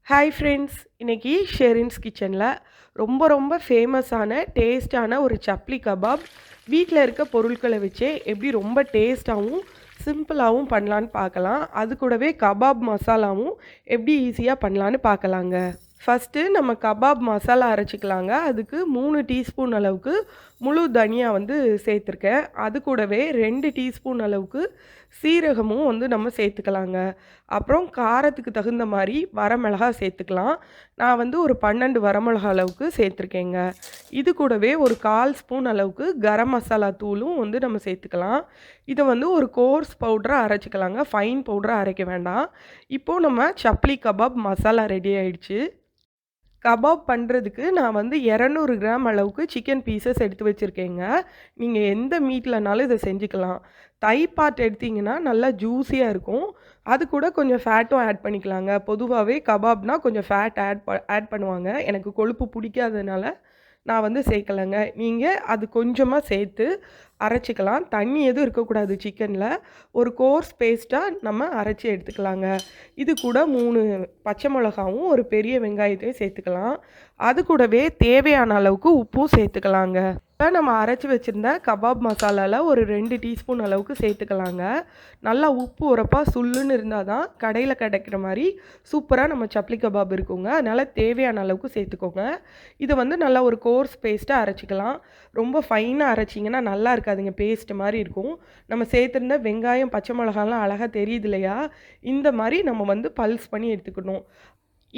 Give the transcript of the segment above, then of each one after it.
Hi friends, இன்னைக்கு ஷெரின்ஸ் கிச்சனில் ரொம்ப ஃபேமஸான டேஸ்டான ஒரு சப்ளி கபாப் வீட்டில் இருக்க பொருட்களை வச்சே எப்படி ரொம்ப டேஸ்ட்டாகவும் சிம்பிளாகவும் பண்ணலான்னு பார்க்கலாம். அது கூடவே கபாப் மசாலாவும் எப்படி ஈஸியாக பண்ணலான்னு பார்க்கலாங்க. ஃபஸ்ட்டு நம்ம கபாப் மசாலா அரைச்சிக்கலாங்க. அதுக்கு 3 டீஸ்பூன் அளவுக்கு முழு தனியா சேர்த்துருக்கேன். அது கூடவே 2 டீஸ்பூன் அளவுக்கு சீரகமும் நம்ம சேர்த்துக்கலாங்க. அப்புறம் காரத்துக்கு தகுந்த மாதிரி வரமிளகா சேர்த்துக்கலாம். நான் ஒரு 12 வரமிளகா அளவுக்கு சேர்த்துருக்கேங்க. இது கூடவே ஒரு 1/4 ஸ்பூன் அளவுக்கு கரம் மசாலா தூளும் நம்ம சேர்த்துக்கலாம். இதை ஒரு கோர்ஸ் பவுடராக அரைச்சிக்கலாங்க. ஃபைன் பவுடராக அரைக்க வேண்டாம். இப்போது நம்ம சப்ளி கபாப் மசாலா ரெடி ஆயிடுச்சு. கபாப் பண்ணுறதுக்கு நான் 200 கிராம் அளவுக்கு சிக்கன் பீசஸ் எடுத்து வச்சுருக்கேங்க. நீங்கள் எந்த மீட்லனாலும் இதை செஞ்சுக்கலாம். தை பார்ட் எடுத்திங்கன்னா நல்லா ஜூஸியாக இருக்கும். அது கூட கொஞ்சம் ஃபேட்டும் ஆட் பண்ணிக்கலாங்க. பொதுவாகவே கபாப்னால் கொஞ்சம் ஃபேட் ஆட் பண்ணுவாங்க. எனக்கு கொழுப்பு பிடிக்காததுனால நான் சேர்க்கலைங்க. நீங்கள் அது கொஞ்சமாக சேர்த்து அரைச்சிக்கலாம். தண்ணி எதுவும் இருக்கக்கூடாது சிக்கனில். ஒரு கோர்ஸ் பேஸ்ட்டாக நம்ம அரைச்சி எடுத்துக்கலாங்க. இது கூட 3 பச்சை மிளகாவும் ஒரு பெரிய வெங்காயத்தையும் சேர்த்துக்கலாம். அது கூடவே தேவையான அளவுக்கு உப்பும் சேர்த்துக்கலாங்க. இப்போ நம்ம அரைச்சி வச்சுருந்த கபாப் மசாலாவில் ஒரு 2 டீஸ்பூன் அளவுக்கு சேர்த்துக்கலாங்க. நல்லா உப்பு உரப்பாக சுள்ளுன்னு இருந்தால் தான் கடையில் கிடைக்கிற மாதிரி சூப்பராக நம்ம சப்ளி கபாப் இருக்குங்க. அதனால் தேவையான அளவுக்கு சேர்த்துக்கோங்க. இதை நல்லா ஒரு கோர்ஸ் பேஸ்ட்டாக அரைச்சிக்கலாம். ரொம்ப ஃபைனாக அரைச்சிங்கன்னா நல்லா இருக்காதுங்க, பேஸ்ட் மாதிரி இருக்கும். நம்ம சேர்த்துருந்த வெங்காயம் பச்சை மிளகாலாம் அழகாக தெரியுது இல்லையா? இந்த மாதிரி நம்ம பல்ஸ் பண்ணி எடுத்துக்கணும்.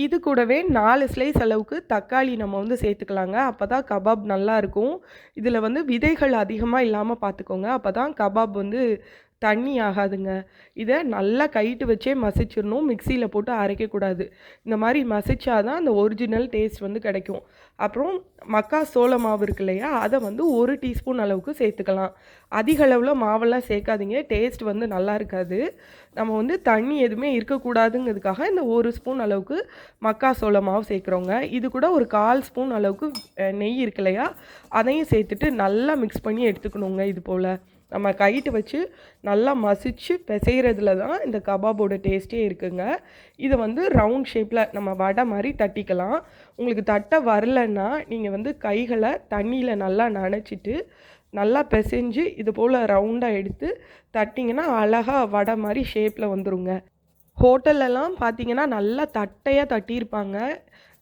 இது கூடவே 4 ஸ்லைஸ் அளவுக்கு தக்காளி நம்ம சேர்த்துக்கலாங்க. அப்போ தான் கபாப் நல்லாயிருக்கும். இதில் விதைகள் அதிகமாக இல்லாமல் பார்த்துக்கோங்க. அப்போ தான் கபாப் தண்ணி ஆகாதுங்க. இதை நல்லா கைட்டு வச்சே மசிச்சிடணும். மிக்சியில் போட்டு அரைக்கக்கூடாது. இந்த மாதிரி மசிச்சா தான் அந்த ஒரிஜினல் டேஸ்ட் கிடைக்கும். அப்புறம் மக்கா சோள மாவு இருக்கு இல்லையா? அதை 1 டீஸ்பூன் அளவுக்கு சேர்த்துக்கலாம். அதிக அளவில் மாவெல்லாம் சேர்க்காதீங்க. டேஸ்ட் நல்லா இருக்காது. நம்ம தண்ணி எதுவுமே இருக்கக்கூடாதுங்கிறதுக்காக இந்த 1 ஸ்பூன் அளவுக்கு மக்கா சோள மாவு சேர்க்குறோங்க. இது கூட ஒரு 1/4 ஸ்பூன் அளவுக்கு நெய் இருக்கு இல்லையா? அதையும் சேர்த்துட்டு நல்லா மிக்ஸ் பண்ணி எடுத்துக்கணுங்க. இது போல் நம்ம கைட்டு வச்சு நல்லா மசிச்சு பிசைகிறதுல தான் இந்த கபாபோட டேஸ்ட்டே இருக்குங்க. இதை ரவுண்ட் ஷேப்பில் நம்ம வடை மாதிரி தட்டிக்கலாம். உங்களுக்கு தட்ட வரலன்னா நீங்கள் கைகளை தண்ணியில் நல்லா நனைச்சிட்டு நல்லா பிசைஞ்சு இது போல் ரவுண்டாக எடுத்து தட்டிங்கன்னா அழகாக வடை மாதிரி ஷேப்பில் வந்துருங்க. ஹோட்டல்லலாம் பார்த்தீங்கன்னா நல்லா தட்டையாக தட்டியிருப்பாங்க.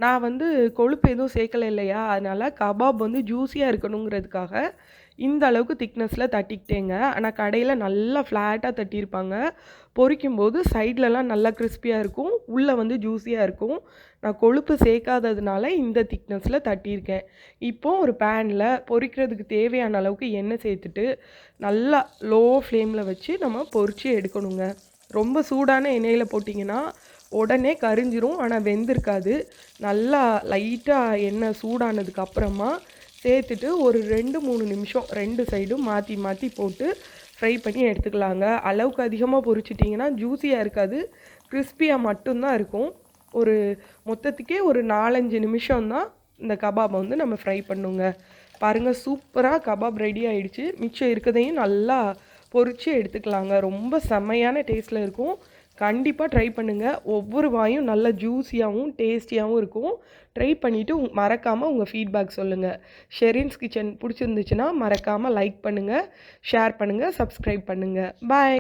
நான் கொழுப்பு எதுவும் சேர்க்கலை இல்லையா? அதனால் கபாப் ஜூஸியாக இருக்கணுங்கிறதுக்காக இந்த அளவுக்கு திக்னஸில் தட்டிக்கிட்டேங்க. ஆனால் கடையில் நல்லா ஃப்ளாட்டாக தட்டியிருப்பாங்க. பொரிக்கும்போது சைட்லலாம் நல்லா கிறிஸ்பியாக இருக்கும், உள்ளே ஜூஸியாக இருக்கும். நான் கொழுப்பு சேர்க்காததுனால இந்த திக்னஸில் தட்டியிருக்கேன். இப்போது ஒரு பேனில் பொரிக்கிறதுக்கு தேவையான அளவுக்கு எண்ணெய் சேர்த்துட்டு நல்லா லோ ஃப்ளேமில் வச்சு நம்ம பொரித்து எடுக்கணுங்க. ரொம்ப சூடான எண்ணெயில் போட்டிங்கன்னா உடனே கரிஞ்சிரும், ஆனால் வெந்திருக்காது. நல்லா லைட்டாக எண்ணெய் சூடானதுக்கு அப்புறமா சேர்த்துட்டு ஒரு 2-3 நிமிஷம் 2 சைடும் மாற்றி போட்டு ஃப்ரை பண்ணி எடுத்துக்கலாங்க. அளவுக்கு அதிகமாக பொரிச்சிட்டிங்கன்னா ஜூஸியாக இருக்காது, கிறிஸ்பியாக மட்டும்தான் இருக்கும். ஒரு மொத்தத்துக்கே ஒரு 4-5 நிமிஷம் தான் இந்த கபாபை நம்ம ஃப்ரை பண்ணுங்க. பாருங்கள், சூப்பராக கபாப் ரெடி ஆகிடுச்சு. மிச்சம் இருக்கிறதையும் நல்லா பொரித்து எடுத்துக்கலாங்க. ரொம்ப செம்மையான டேஸ்ட்டில் இருக்கும். கண்டிப்பாக ட்ரை பண்ணுங்கள். ஒவ்வொரு வாயும் நல்லா ஜூஸியாகவும் டேஸ்டியாகவும் இருக்கும். ட்ரை பண்ணிவிட்டு மறக்காமல் உங்கள் ஃபீட்பேக் சொல்லுங்கள். ஷெரின்ஸ் கிச்சன் பிடிச்சிருந்துச்சுன்னா மறக்காமல் லைக் பண்ணுங்கள், ஷேர் பண்ணுங்கள், சப்ஸ்கிரைப் பண்ணுங்கள். பாய்.